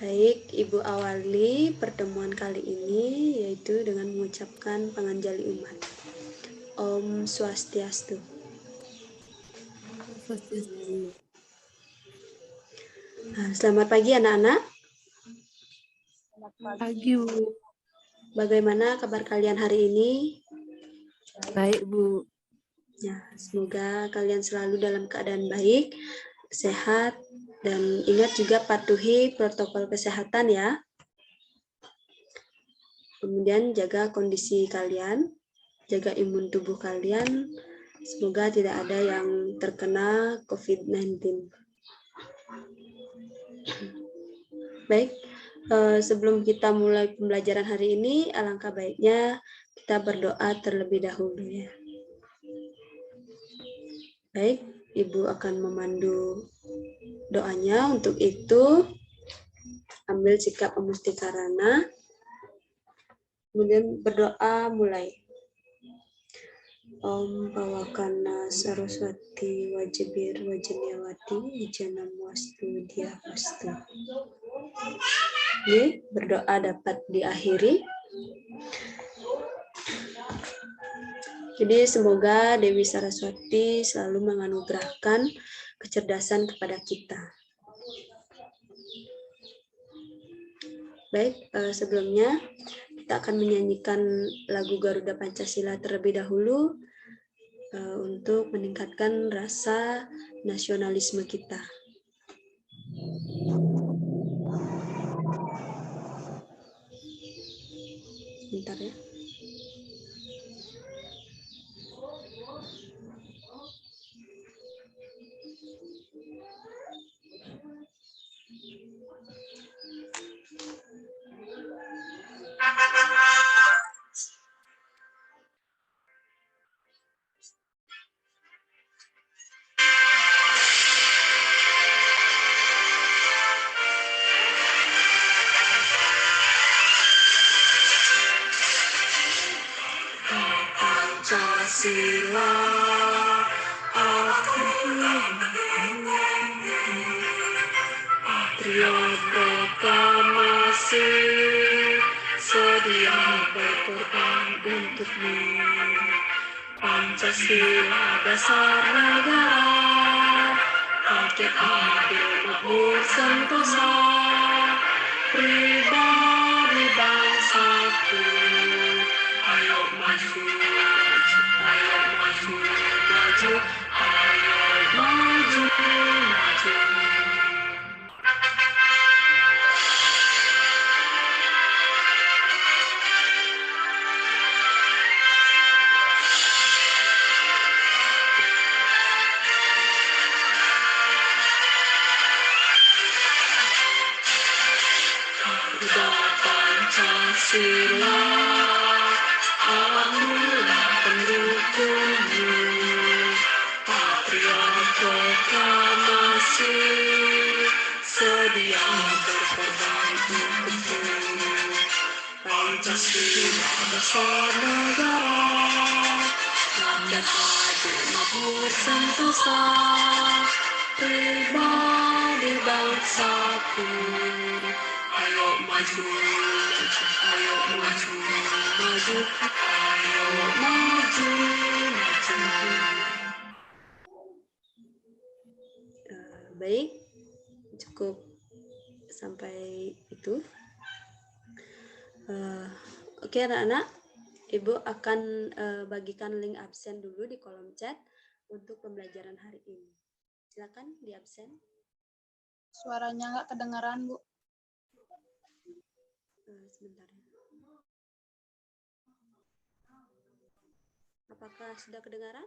Baik, Ibu awali pertemuan kali ini yaitu dengan mengucapkan panganjali umat. Om Swastiastu. Nah, selamat pagi anak-anak. Pagi, Bu. Bagaimana kabar kalian hari ini? Baik, Bu. Ya, semoga kalian selalu dalam keadaan baik, sehat, dan ingat juga patuhi protokol kesehatan ya. Kemudian jaga kondisi kalian, jaga imun tubuh kalian. Semoga tidak ada yang terkena COVID-19. Baik, sebelum kita mulai pembelajaran hari ini, alangkah baiknya kita berdoa terlebih dahulu ya. Baik, Ibu akan memandu doanya. Untuk itu, ambil sikap amustikarana, kemudian berdoa mulai. Om Pawakana Saraswati Wajibir Wajanyawati Wijanam Wastu Diapastu. Oke, berdoa dapat diakhiri. Jadi semoga Dewi Saraswati selalu menganugerahkan kecerdasan kepada kita. Baik, sebelumnya kita akan menyanyikan lagu Garuda Pancasila terlebih dahulu untuk meningkatkan rasa nasionalisme kita. Sebentar ya. Pancasila aku patriot proklamasi sedia berkorban untukmu. Pancasila dasar negara, rakyat adil makmur sentosa, pribadi bangsaku. Ayo maju, ayo maju, maju, ayo maju, maju. Pancasila, akulah pendukungmu. Patriot proklamasi, sedia berkorban untukmu. Pancasila dasar negara, rakyat adil makmur sentosa, pribadi bangsaku. Ayo maju, ayo maju, maju, ayo maju, maju. Baik, cukup sampai itu. Oke anak-anak, Ibu akan bagikan link absen dulu di kolom chat untuk pembelajaran hari ini. Silakan di absen. Suaranya nggak kedengaran, Bu. Sebentar ya. Apakah sudah kedengaran?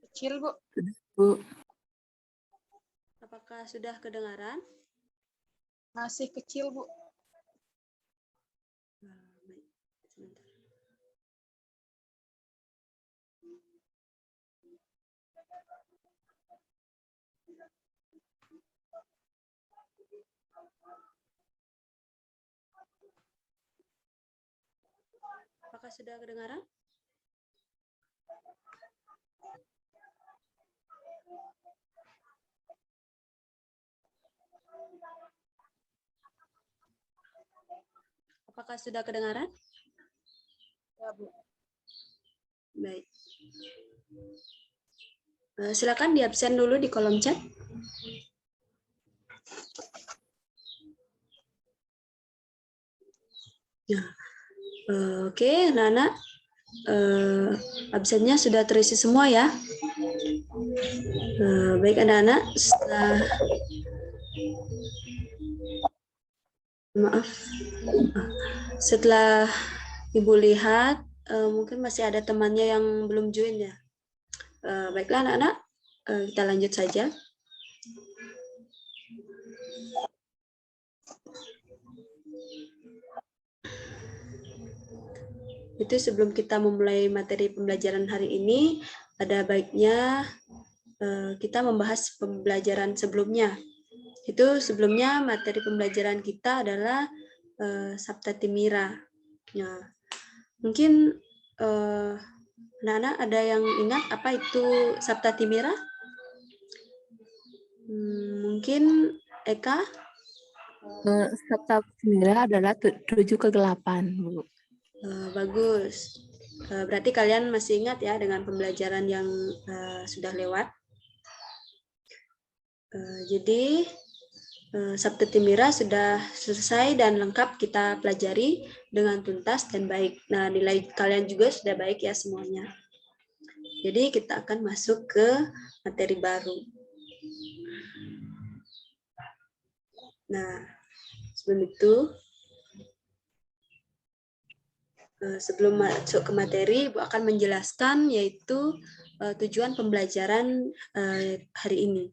Kecil, Bu. Bu. Apakah sudah kedengaran? Masih kecil, Bu. Baik, sebentar. Apakah sudah kedengaran? Apakah sudah kedengaran? Ya, Bu. Baik. Silakan di absen dulu di kolom chat. Nah, oke, anak-anak, absennya sudah terisi semua ya. Baik anak-anak, setelah Ibu lihat, mungkin masih ada temannya yang belum join ya. Baiklah anak-anak, kita lanjut saja. Itu sebelum kita memulai materi pembelajaran hari ini, ada baiknya kita membahas pembelajaran sebelumnya. Itu sebelumnya materi pembelajaran kita adalah Saptatimira. Nah, mungkin anak-anak ada yang ingat apa itu Saptatimira? Mungkin Eka? Saptatimira adalah 7 kegelapan, Bu. Bagus. Berarti kalian masih ingat ya dengan pembelajaran yang sudah lewat. Jadi Saptatimira sudah selesai dan lengkap kita pelajari dengan tuntas dan baik. Nah, nilai kalian juga sudah baik ya semuanya. Jadi kita akan masuk ke materi baru. Nah, sebelum itu, sebelum masuk ke materi, Ibu akan menjelaskan yaitu tujuan pembelajaran hari ini.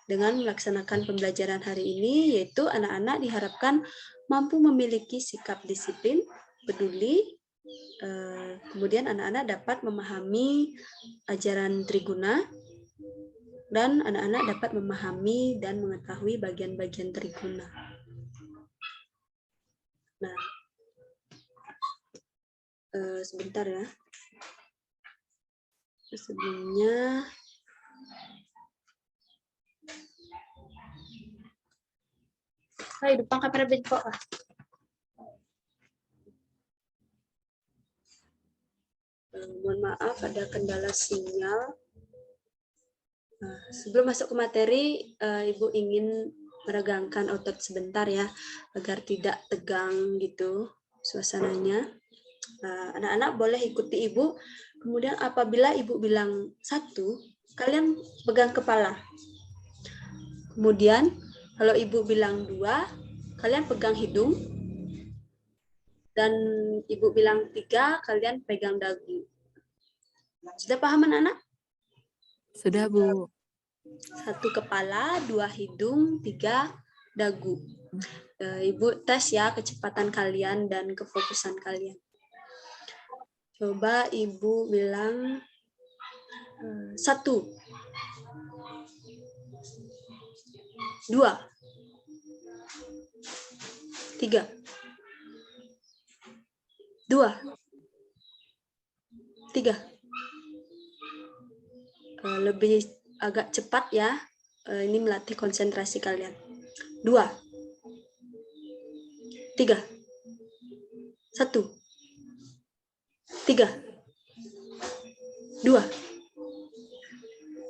Dengan melaksanakan pembelajaran hari ini, yaitu anak-anak diharapkan mampu memiliki sikap disiplin, peduli, kemudian anak-anak dapat memahami ajaran Triguna, dan anak-anak dapat memahami dan mengetahui bagian-bagian Triguna. Nah, sebentar ya. Sebelumnya, hai, depan kamera bentuk lah. Mohon maaf, ada kendala sinyal. Sebelum masuk ke materi, Ibu ingin meregangkan otot sebentar ya, agar tidak tegang gitu suasananya. Anak-anak boleh ikuti Ibu. Kemudian apabila Ibu bilang 1, kalian pegang kepala. Kemudian kalau Ibu bilang 2, kalian pegang hidung. Dan Ibu bilang 3, kalian pegang dagu. Sudah paham anak-anak? Sudah, Bu. 1 kepala, 2 hidung, 3 dagu. Ibu tes ya kecepatan kalian dan kefokusan kalian. Coba Ibu bilang 1, 2, 3, 2, 3. Lebih agak cepat ya. Ini melatih konsentrasi kalian. 2, 3, 1, 3, 2.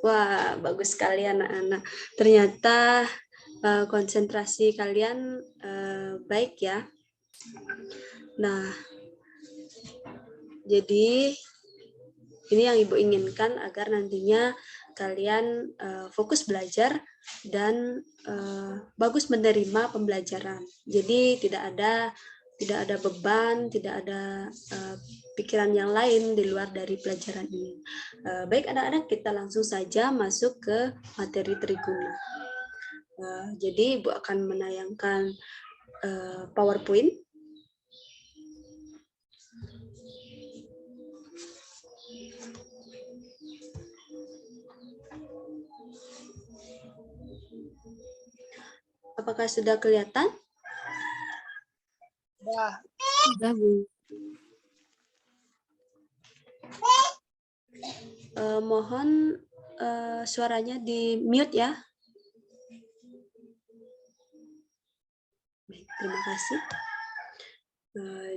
Wah, bagus sekali anak-anak. Ternyata konsentrasi kalian baik ya. Nah, jadi ini yang Ibu inginkan agar nantinya kalian fokus belajar dan bagus menerima pembelajaran. Jadi tidak ada beban, tidak ada pikiran yang lain di luar dari pelajaran ini. Baik anak-anak, kita langsung saja masuk ke materi Triguna. Jadi Ibu akan menayangkan PowerPoint. Apakah sudah kelihatan? Sudah, Bu. Mohon suaranya di mute ya. Baik, terima kasih.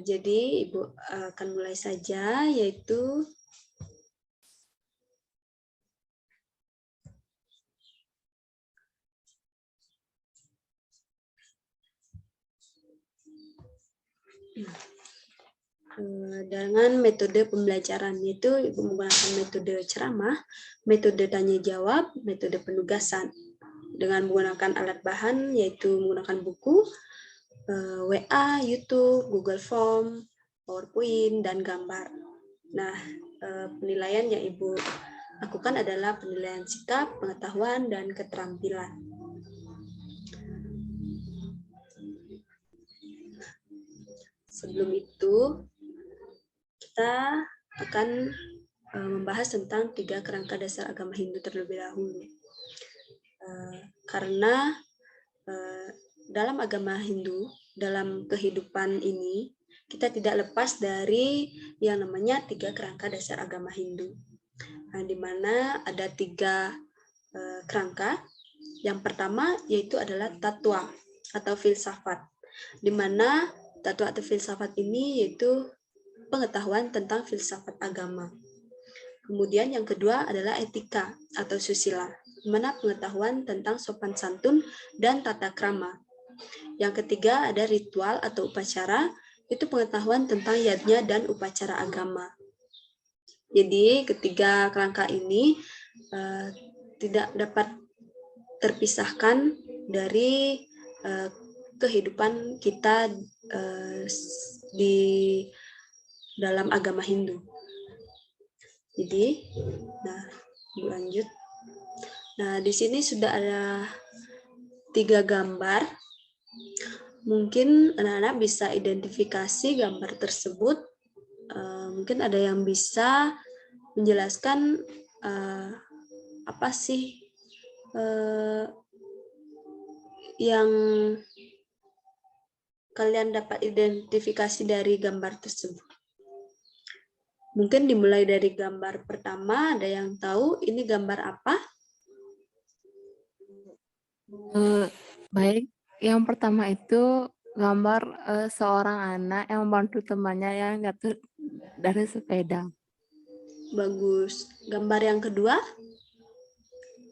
Jadi Ibu akan mulai saja, yaitu dengan metode pembelajaran, yaitu Ibu menggunakan metode ceramah, metode tanya jawab, metode penugasan dengan menggunakan alat bahan, yaitu menggunakan buku, WA, YouTube, Google Form, PowerPoint, dan gambar. Nah, penilaian yang Ibu lakukan adalah penilaian sikap, pengetahuan, dan keterampilan. Sebelum itu, kita akan membahas tentang 3 kerangka dasar agama Hindu terlebih dahulu. Karena dalam agama Hindu, dalam kehidupan ini, kita tidak lepas dari yang namanya 3 kerangka dasar agama Hindu. Nah, di mana ada 3 kerangka. Yang pertama yaitu adalah tatwa atau filsafat, di mana tatwa atau filsafat ini yaitu pengetahuan tentang filsafat agama. Kemudian yang kedua adalah etika atau susila, di mana pengetahuan tentang sopan santun dan tata krama. Yang ketiga ada ritual atau upacara, itu pengetahuan tentang yajna dan upacara agama. Jadi ketiga kerangka ini tidak dapat terpisahkan dari kehidupan kita di dalam agama Hindu. Jadi, nah, lanjut. Nah, di sini sudah ada 3 gambar. Mungkin anak-anak bisa identifikasi gambar tersebut. Mungkin ada yang bisa menjelaskan apa sih yang kalian dapat identifikasi dari gambar tersebut. Mungkin dimulai dari gambar pertama, ada yang tahu ini gambar apa? Baik, yang pertama itu gambar seorang anak yang membantu temannya yang jatuh dari sepeda. Bagus. Gambar yang kedua?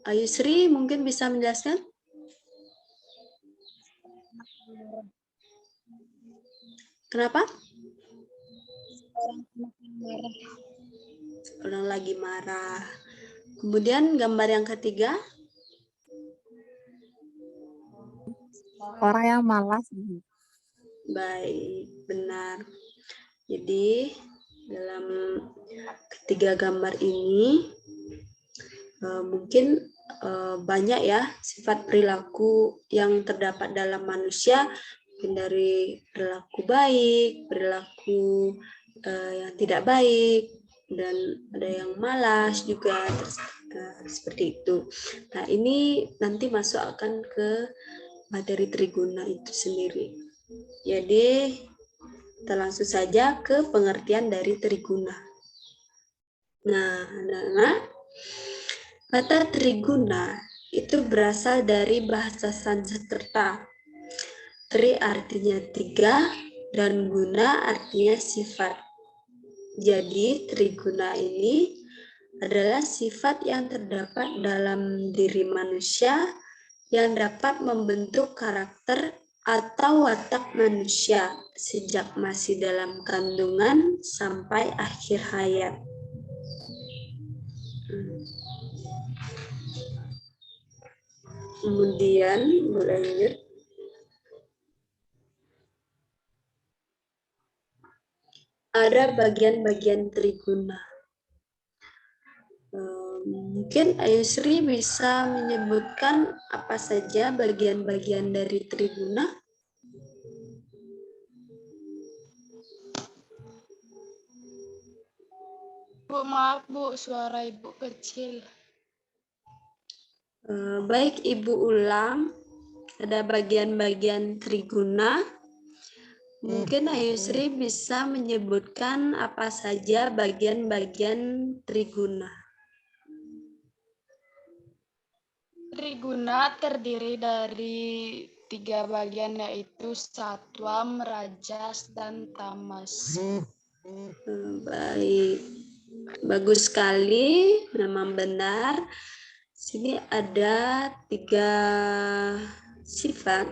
Ayu Sri mungkin bisa menjelaskan? Kenapa? Orang lagi marah. Kemudian gambar yang ketiga? Orang yang malas. Baik, benar. Jadi dalam ketiga gambar ini mungkin banyak ya sifat perilaku yang terdapat dalam manusia, mungkin dari perilaku baik, perilaku yang tidak baik, dan ada yang malas juga, seperti itu. Nah, ini nanti masuk akan ke materi triguna itu sendiri. Jadi kita langsung saja ke pengertian dari triguna. Nah, anak-anak, kata triguna itu berasal dari bahasa Sanskerta. Tri artinya 3 dan guna artinya sifat. Jadi triguna ini adalah sifat yang terdapat dalam diri manusia yang dapat membentuk karakter atau watak manusia sejak masih dalam kandungan sampai akhir hayat. Kemudian berlanjut. Ada bagian-bagian triguna. Mungkin Ayu Sri bisa menyebutkan apa saja bagian-bagian dari triguna? Bu, maaf Bu, suara Ibu kecil. Baik, Ibu ulang. Ada bagian-bagian triguna. Mungkin Ayu Sri bisa menyebutkan apa saja bagian-bagian triguna. Triguna terdiri dari 3 bagian yaitu Satwam, Rajas, dan Tamas. Baik, bagus sekali, memang benar. Sini ada 3 sifat,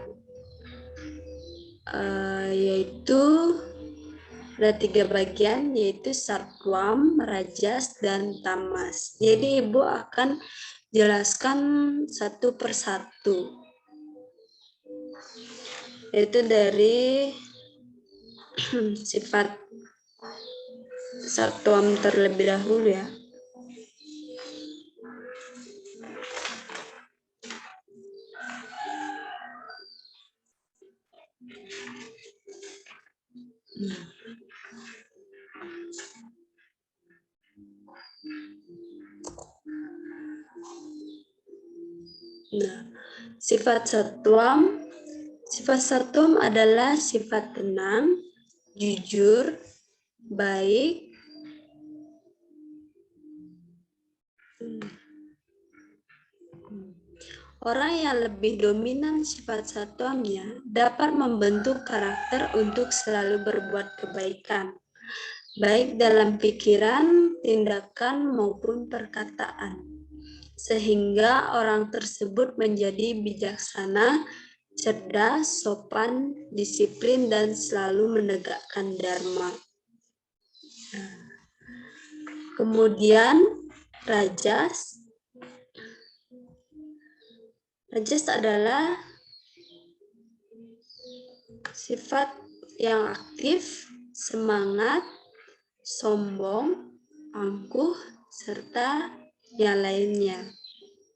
yaitu ada 3 bagian, yaitu Satwam, Rajas, dan Tamas. Jadi Ibu akan jelaskan satu persatu, yaitu dari sifat Satwam terlebih dahulu ya. Nah, sifat satwam adalah sifat tenang, jujur, baik, orang yang lebih dominan sifat satwamnya dapat membentuk karakter untuk selalu berbuat kebaikan, baik dalam pikiran, tindakan, maupun perkataan. Sehingga orang tersebut menjadi bijaksana, cerdas, sopan, disiplin, dan selalu menegakkan dharma. Kemudian Rajas. Rajas adalah sifat yang aktif, semangat, sombong, angkuh, serta yang lainnya.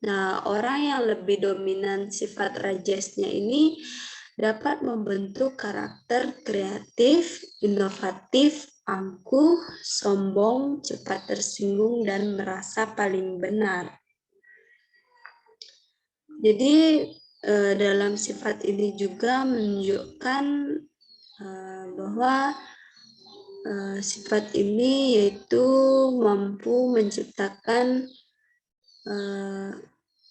Nah, orang yang lebih dominan sifat rajasnya ini dapat membentuk karakter kreatif, inovatif, angkuh, sombong, cepat tersinggung, dan merasa paling benar. Jadi dalam sifat ini juga menunjukkan bahwa sifat ini yaitu mampu menciptakan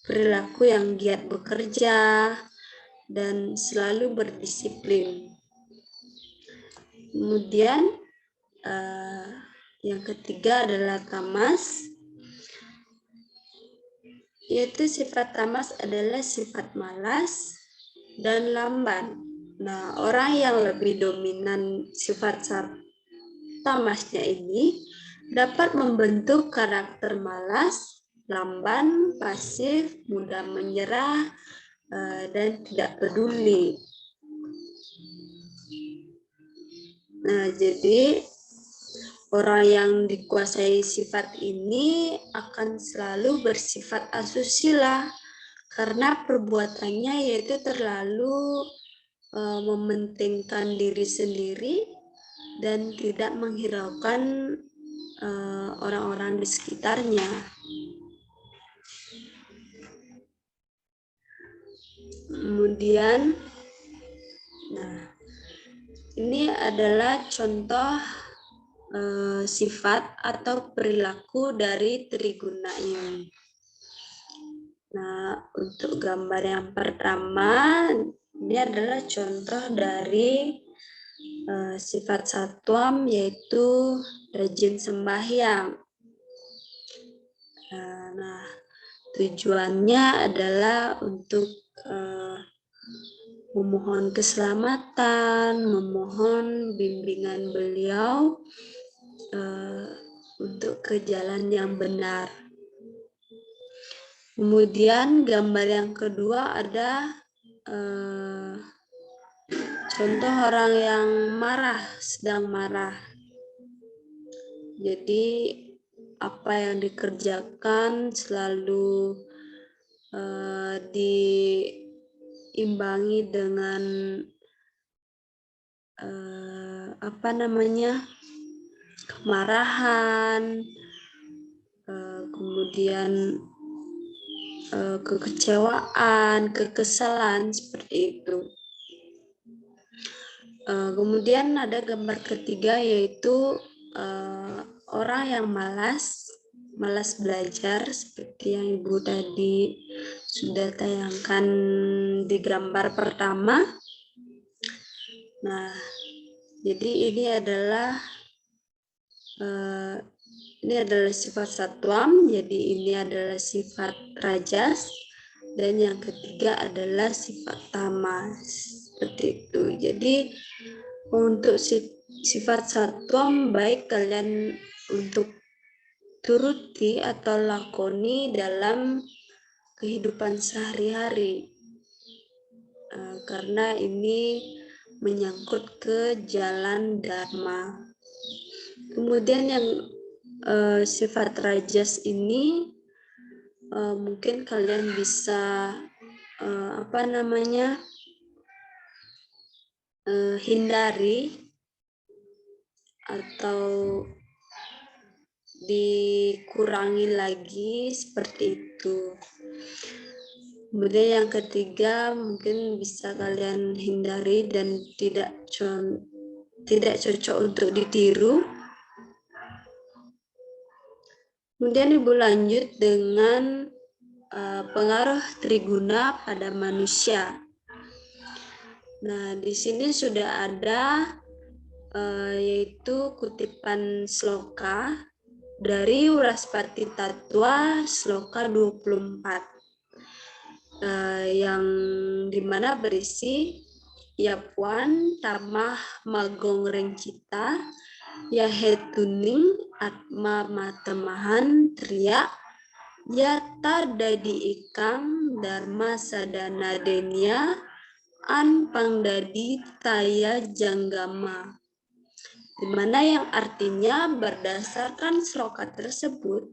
perilaku yang giat bekerja dan selalu berdisiplin. Kemudian yang ketiga adalah tamas. Yaitu sifat tamas adalah sifat malas dan lamban. Nah, orang yang lebih dominan sifat tamasnya ini dapat membentuk karakter malas, lamban, pasif, mudah menyerah, dan tidak peduli. Nah, jadi orang yang dikuasai sifat ini akan selalu bersifat asusila karena perbuatannya yaitu terlalu mementingkan diri sendiri dan tidak menghiraukan orang-orang di sekitarnya. Kemudian, nah, ini adalah contoh sifat atau perilaku dari triguna ini. Nah, untuk gambar yang pertama, ini adalah contoh dari sifat satwam, yaitu rajin sembahyang. Nah, tujuannya adalah untuk memohon keselamatan, memohon bimbingan beliau untuk ke jalan yang benar. Kemudian gambar yang kedua ada contoh orang yang marah, sedang marah. Jadi apa yang dikerjakan selalu diimbangi dengan kemarahan, kemudian kekecewaan, kekesalan, seperti itu. Kemudian ada gambar ketiga, yaitu orang yang malas belajar, seperti yang Ibu tadi sudah tayangkan di gambar pertama. Nah, jadi ini adalah sifat satwam, jadi ini adalah sifat rajas, dan yang ketiga adalah sifat tamas. Seperti itu. Jadi untuk sifat satwam baik kalian untuk turuti atau lakoni dalam kehidupan sehari-hari, karena ini menyangkut ke jalan dharma. Kemudian yang sifat rajas ini mungkin kalian bisa hindari atau dikurangi lagi seperti itu. Kemudian yang ketiga mungkin bisa kalian hindari dan tidak cocok untuk ditiru. Kemudian Ibu lanjut dengan pengaruh triguna pada manusia. Nah, di sini sudah ada yaitu kutipan sloka dari Uraspati Tattwa sloka 24. Yang dimana berisi Yapwan Tamah Magong Rengcita Yahetuning Atma Matemahan Triya Yata Dadi Ikang Dharma Sadana Denya An Pangdadi Taya Janggama, dimana yang artinya berdasarkan sloka tersebut,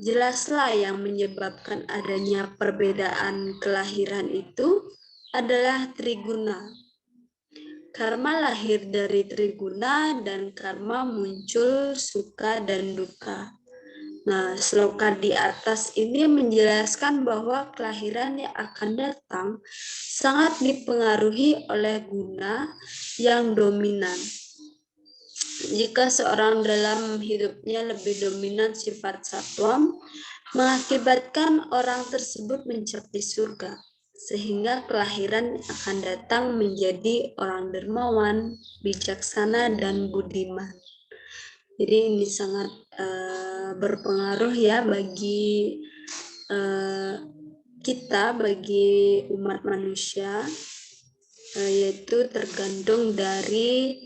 jelaslah yang menyebabkan adanya perbedaan kelahiran itu adalah triguna. Karma lahir dari triguna dan karma muncul suka dan duka. Nah, sloka di atas ini menjelaskan bahwa kelahiran yang akan datang sangat dipengaruhi oleh guna yang dominan. Jika seorang dalam hidupnya lebih dominan sifat satwam, mengakibatkan orang tersebut mencapai surga, sehingga kelahiran akan datang menjadi orang dermawan, bijaksana, dan budiman. Jadi ini sangat berpengaruh ya bagi kita, bagi umat manusia, yaitu tergantung dari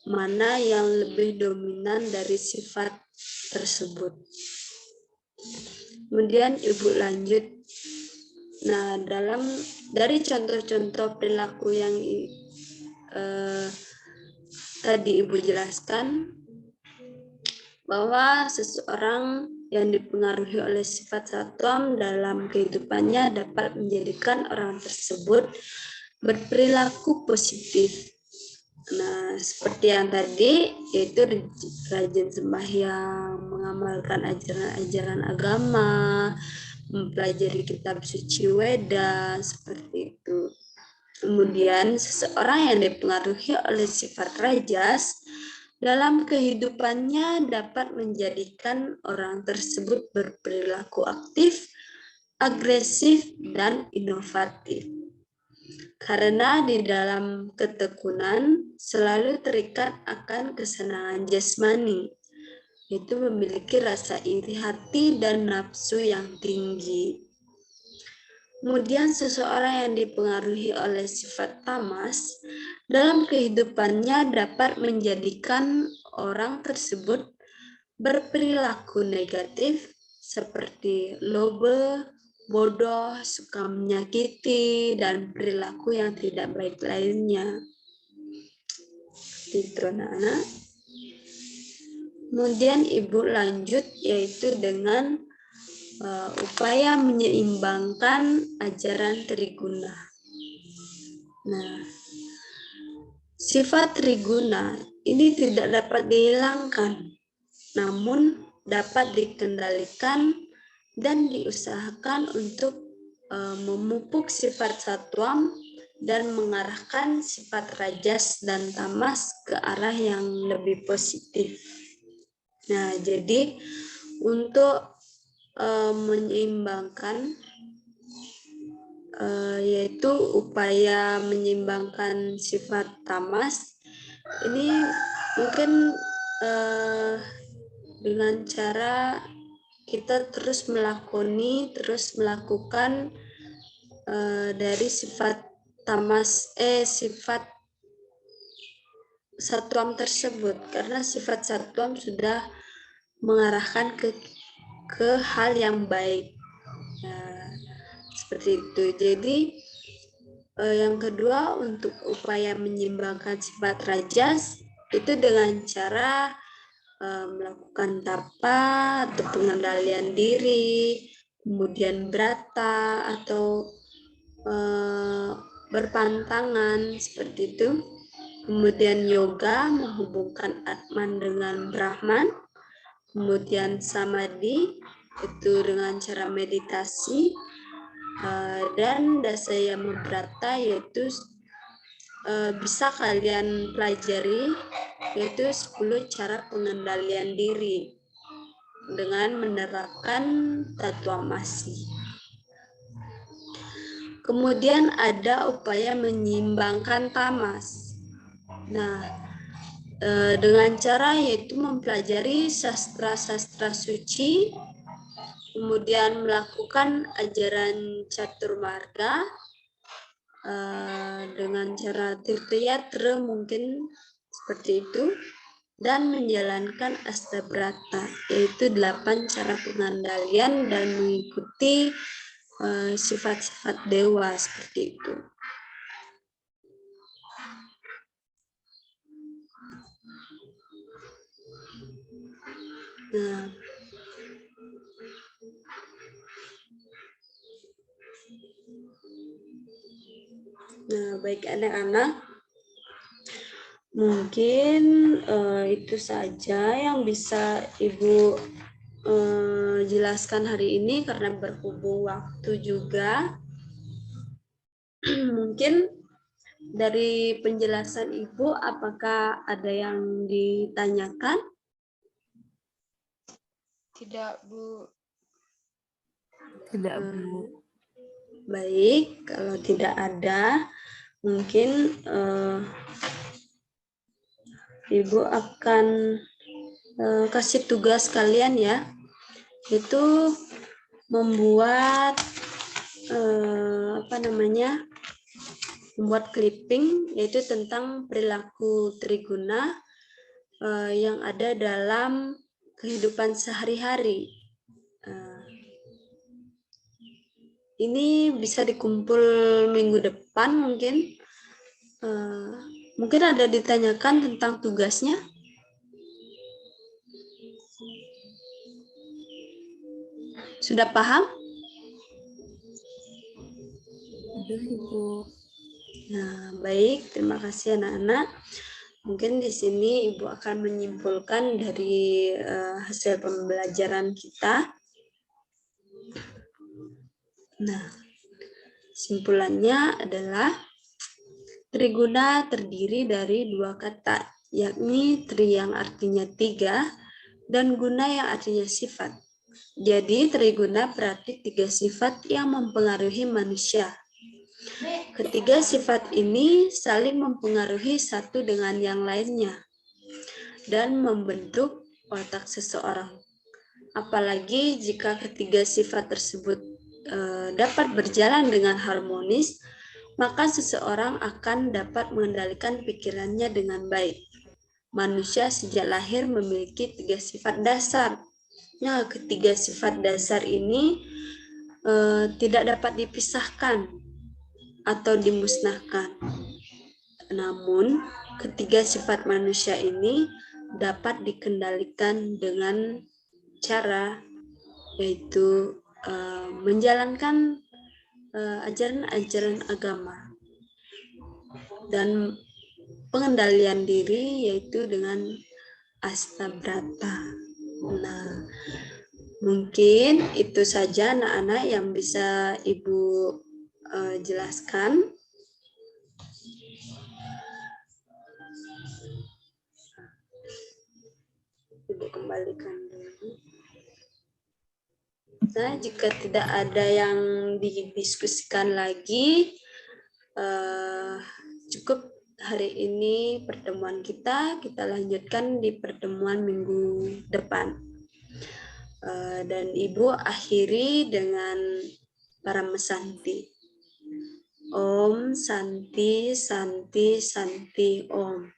mana yang lebih dominan dari sifat tersebut. Kemudian Ibu lanjut. Nah, dari contoh-contoh perilaku yang tadi Ibu jelaskan, bahwa seseorang yang dipengaruhi oleh sifat satwam dalam kehidupannya dapat menjadikan orang tersebut berperilaku positif. Nah, seperti yang tadi, yaitu rajin sembahyang, mengamalkan ajaran-ajaran agama, mempelajari kitab suci Weda, seperti itu. Kemudian, seseorang yang dipengaruhi oleh sifat rajas, dalam kehidupannya dapat menjadikan orang tersebut berperilaku aktif, agresif, dan inovatif. Karena di dalam ketekunan selalu terikat akan kesenangan jasmani, itu memiliki rasa iri hati dan nafsu yang tinggi. Kemudian seseorang yang dipengaruhi oleh sifat tamas, dalam kehidupannya dapat menjadikan orang tersebut berperilaku negatif seperti lobe, bodoh, suka menyakiti, dan perilaku yang tidak baik lainnya. Itu anak-anak. Kemudian Ibu lanjut yaitu dengan upaya menyeimbangkan ajaran triguna. Nah, sifat triguna ini tidak dapat dihilangkan, namun dapat dikendalikan dan diusahakan untuk memupuk sifat satwam dan mengarahkan sifat rajas dan tamas ke arah yang lebih positif. Nah, jadi untuk menyeimbangkan yaitu upaya menyeimbangkan sifat tamas. Ini mungkin dengan cara kita terus melakukan dari sifat tamas sifat satuam tersebut, karena sifat satuam sudah mengarahkan ke hal yang baik. Nah, seperti itu. Jadi yang kedua, untuk upaya menyeimbangkan sifat rajas itu dengan cara melakukan tapa atau pengendalian diri, kemudian brata atau berpantangan seperti itu. Kemudian yoga menghubungkan Atman dengan Brahman. Kemudian samadhi itu dengan cara meditasi, dan dasayama brata yaitu bisa kalian pelajari, yaitu 10 cara pengendalian diri dengan menerapkan tatuamasi. Kemudian ada upaya menyeimbangkan tamas. Nah, dengan cara yaitu mempelajari sastra-sastra suci, kemudian melakukan ajaran caturmarga dengan cara tirtayatra mungkin seperti itu, dan menjalankan astabrata, yaitu 8 cara pengendalian dan mengikuti sifat-sifat dewa seperti itu. Nah, baik anak-anak, mungkin itu saja yang bisa Ibu jelaskan hari ini karena berhubung waktu juga. Mungkin dari penjelasan Ibu, apakah ada yang ditanyakan? Tidak, Bu. Tidak, Bu. Baik, kalau tidak ada, mungkin Ibu akan kasih tugas kalian ya, itu membuat membuat clipping, yaitu tentang perilaku triguna yang ada dalam kehidupan sehari-hari. Ini bisa dikumpul minggu depan mungkin. Mungkin ada ditanyakan tentang tugasnya. Sudah paham? Sudah, Ibu. Nah, baik, terima kasih anak-anak. Mungkin di sini Ibu akan menyimpulkan dari hasil pembelajaran kita. Nah, simpulannya adalah triguna terdiri dari 2 kata, yakni tri yang artinya 3 dan guna yang artinya sifat. Jadi triguna berarti 3 sifat yang mempengaruhi manusia. Ketiga sifat ini saling mempengaruhi satu dengan yang lainnya dan membentuk watak seseorang. Apalagi jika ketiga sifat tersebut dapat berjalan dengan harmonis, maka seseorang akan dapat mengendalikan pikirannya dengan baik. Manusia sejak lahir memiliki 3 sifat dasar. Nah, ketiga sifat dasar ini tidak dapat dipisahkan atau dimusnahkan. Namun, ketiga sifat manusia ini dapat dikendalikan dengan cara yaitu menjalankan ajaran-ajaran agama dan pengendalian diri yaitu dengan astabrata. Nah, mungkin itu saja anak-anak yang bisa Ibu jelaskan. Ibu kembalikan dulu. Nah, jika tidak ada yang didiskusikan lagi, cukup hari ini pertemuan kita. Kita lanjutkan di pertemuan minggu depan. Dan Ibu akhiri dengan Parama Santi. Om Santi Santi Santi Om.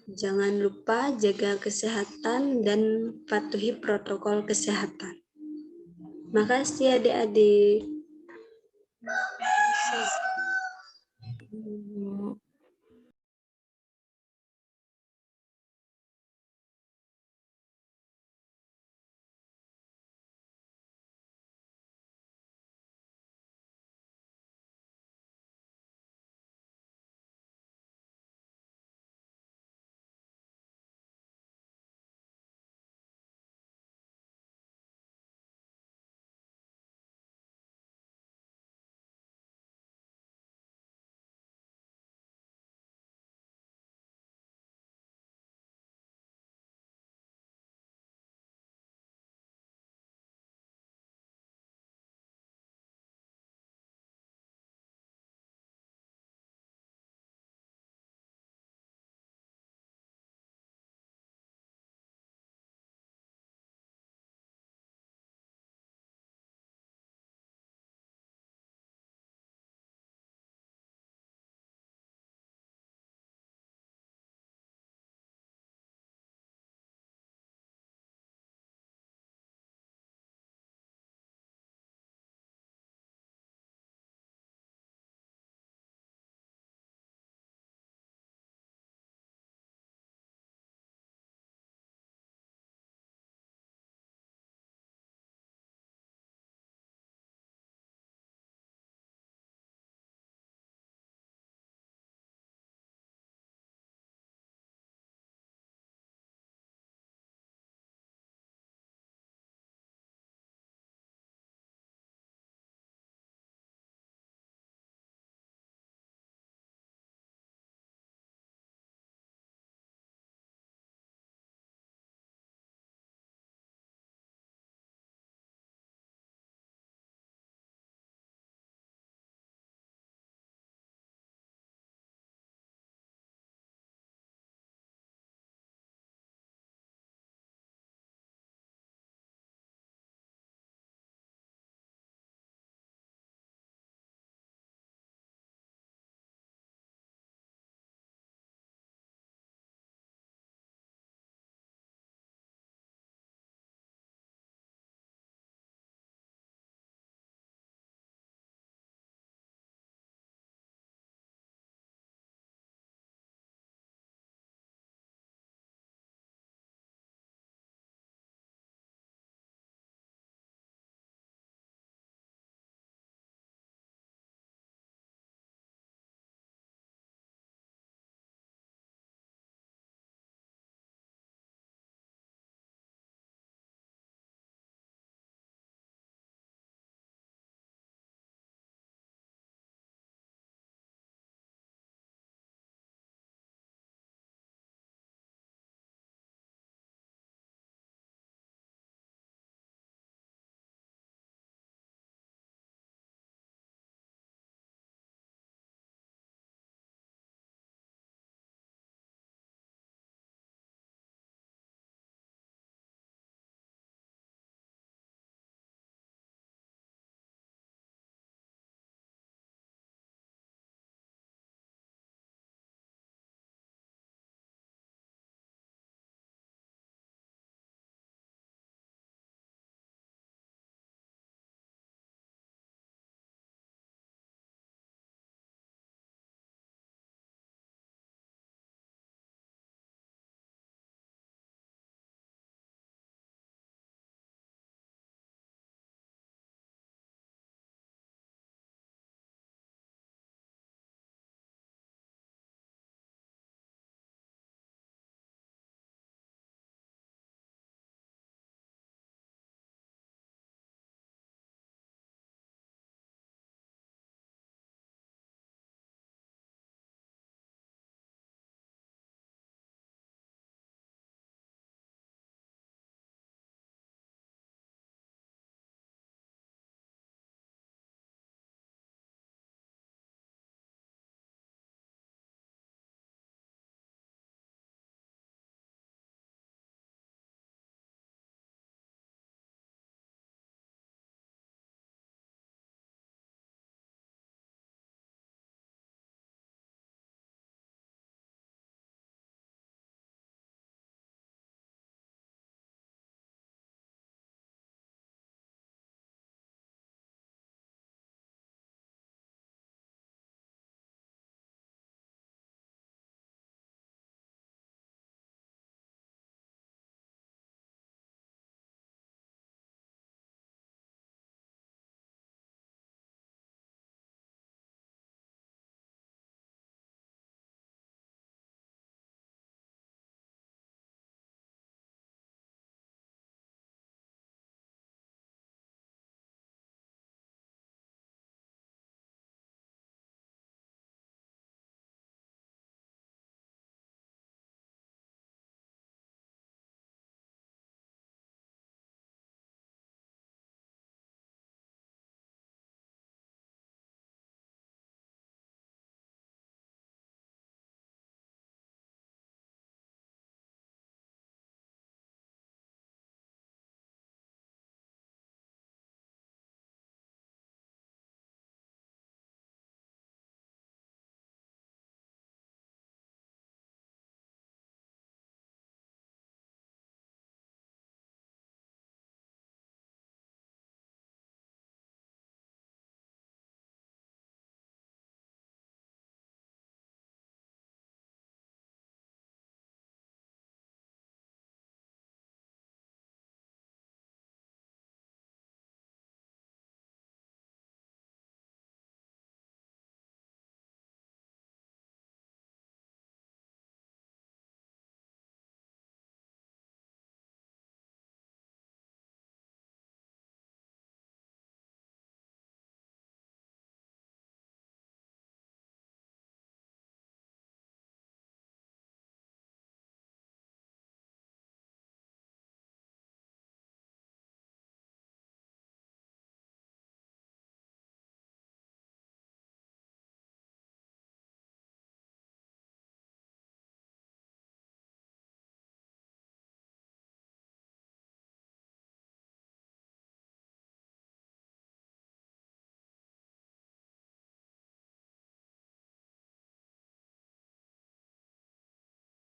Jangan lupa jaga kesehatan dan patuhi protokol kesehatan. Makasih adik-adik.